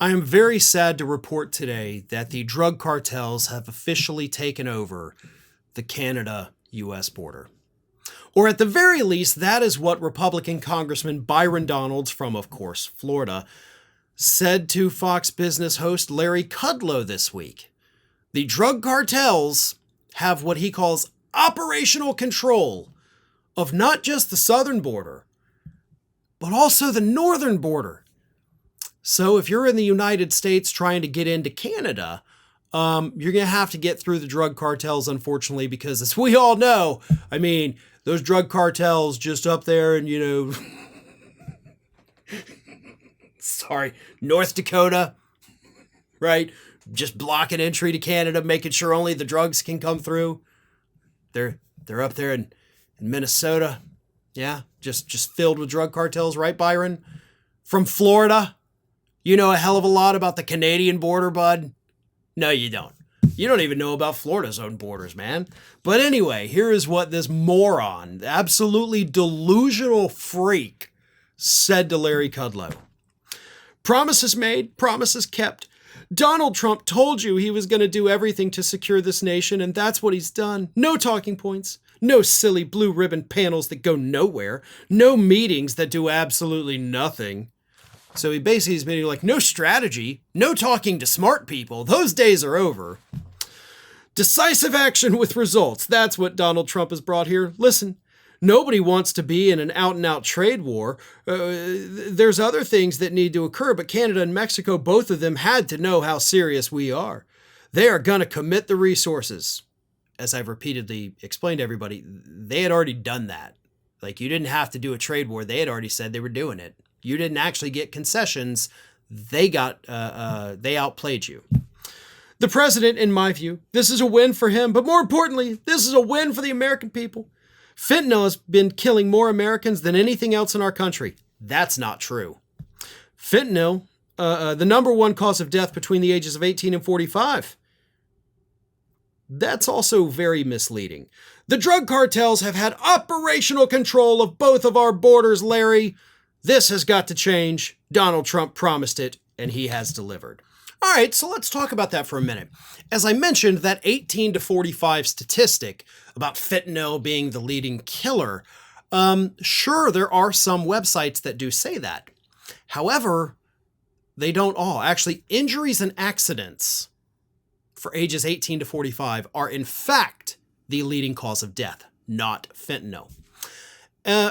I am very sad to report today that the drug cartels have officially taken over the Canada-US border. Or at the very least, that is what Republican Congressman Byron Donalds from, of course, Florida, said to Fox Business host Larry Kudlow this week. The drug cartels have what he calls operational control of not just the southern border, but also the northern border. So if you're in the United States trying to get into Canada, you're going to have to get through the drug cartels, unfortunately, because as we all know, I mean, those drug cartels just up there and, North Dakota, right? Just blocking entry to Canada, making sure only the drugs can come through. They're up there in Minnesota. Yeah, just filled with drug cartels, right, Byron? From Florida. You know a hell of a lot about the Canadian border, bud? No, you don't. You don't even know about Florida's own borders, man. But anyway, here is what this moron, absolutely delusional freak, said to Larry Kudlow. Promises made, promises kept. Donald Trump told you he was going to do everything to secure this nation, and that's what he's done. No talking points. No silly blue ribbon panels that go nowhere. No meetings that do absolutely nothing. So he basically is meaning like no strategy, no talking to smart people. Those days are over. Decisive action with results. That's what Donald Trump has brought here. Listen, nobody wants to be in an out-and-out trade war. There's other things that need to occur, but Canada and Mexico, both of them had to know how serious we are. They are going to commit the resources. As I've repeatedly explained to everybody, they had already done that. Like, you didn't have to do a trade war. They had already said they were doing it. You didn't actually get concessions. They outplayed you. The president, in my view, this is a win for him, but more importantly, this is a win for the American people. Fentanyl has been killing more Americans than anything else in our country. That's not true. Fentanyl, the number one cause of death between the ages of 18 and 45. That's also very misleading. The drug cartels have had operational control of both of our borders, Larry. This has got to change. Donald Trump promised it, and he has delivered. All right, so let's talk about that for a minute. As I mentioned, that 18 to 45 statistic about fentanyl being the leading killer, sure, there are some websites that do say that. However, they don't all. Actually, injuries and accidents for ages 18 to 45 are in fact the leading cause of death, not fentanyl.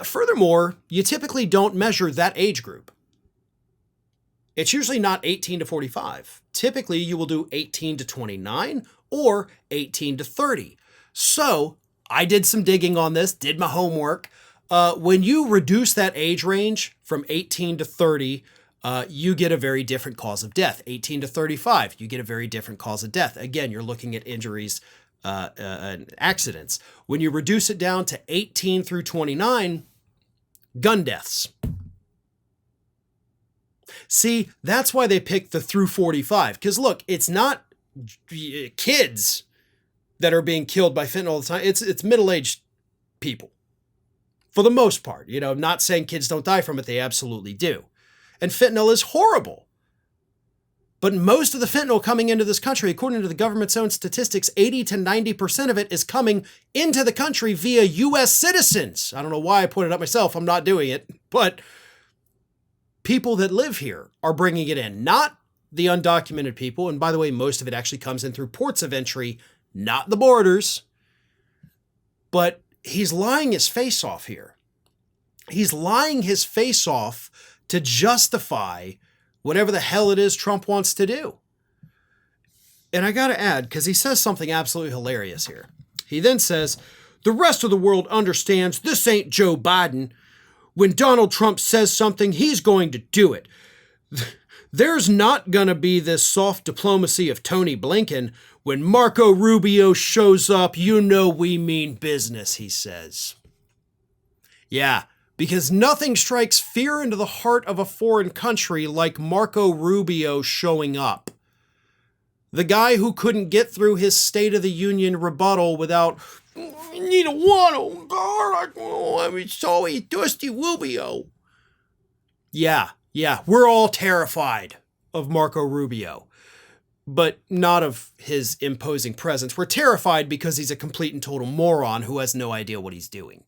Furthermore, you typically don't measure that age group. It's usually not 18 to 45. Typically, you will do 18 to 29 or 18 to 30. So I did some digging on this, did my homework. When you reduce that age range from 18 to 30, you get a very different cause of death. 18 to 35, you get a very different cause of death. Again, you're looking at injuries and accidents. When you reduce it down to 18 through 29, gun deaths. See, that's why they picked the through 45. Because look, it's not kids that are being killed by fentanyl all the time. It's middle-aged people. For the most part, not saying kids don't die from it. They absolutely do. And fentanyl is horrible. But most of the fentanyl coming into this country, according to the government's own statistics, 80 to 90% of it is coming into the country via U.S. citizens. I don't know why I put it up myself. I'm not doing it. But people that live here are bringing it in, not the undocumented people. And by the way, most of it actually comes in through ports of entry, not the borders. But he's lying his face off here. He's lying his face off to justify whatever the hell it is Trump wants to do. And I got to add, because he says something absolutely hilarious here. He then says, the rest of the world understands this ain't Joe Biden. When Donald Trump says something, he's going to do it. There's not going to be this soft diplomacy of Tony Blinken. When Marco Rubio shows up, you know we mean business, he says. Yeah. Because nothing strikes fear into the heart of a foreign country like Marco Rubio showing up. The guy who couldn't get through his State of the Union rebuttal without, "I need a water, I'm sorry, Dusty Rubio." Yeah, we're all terrified of Marco Rubio, but not of his imposing presence. We're terrified because he's a complete and total moron who has no idea what he's doing.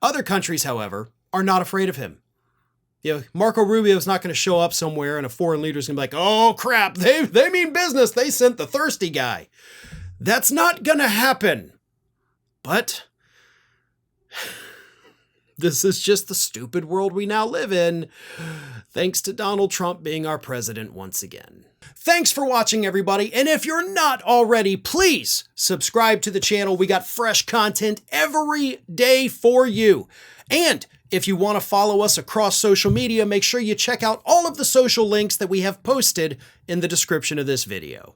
Other countries, however, are not afraid of him. You know, Marco Rubio is not going to show up somewhere and a foreign leader is going to be like, oh crap, they mean business. They sent the thirsty guy. That's not going to happen. But this is just the stupid world we now live in, thanks to Donald Trump being our president once again. Thanks for watching, everybody. And if you're not already, please subscribe to the channel. We got fresh content every day for you. And if you want to follow us across social media, make sure you check out all of the social links that we have posted in the description of this video.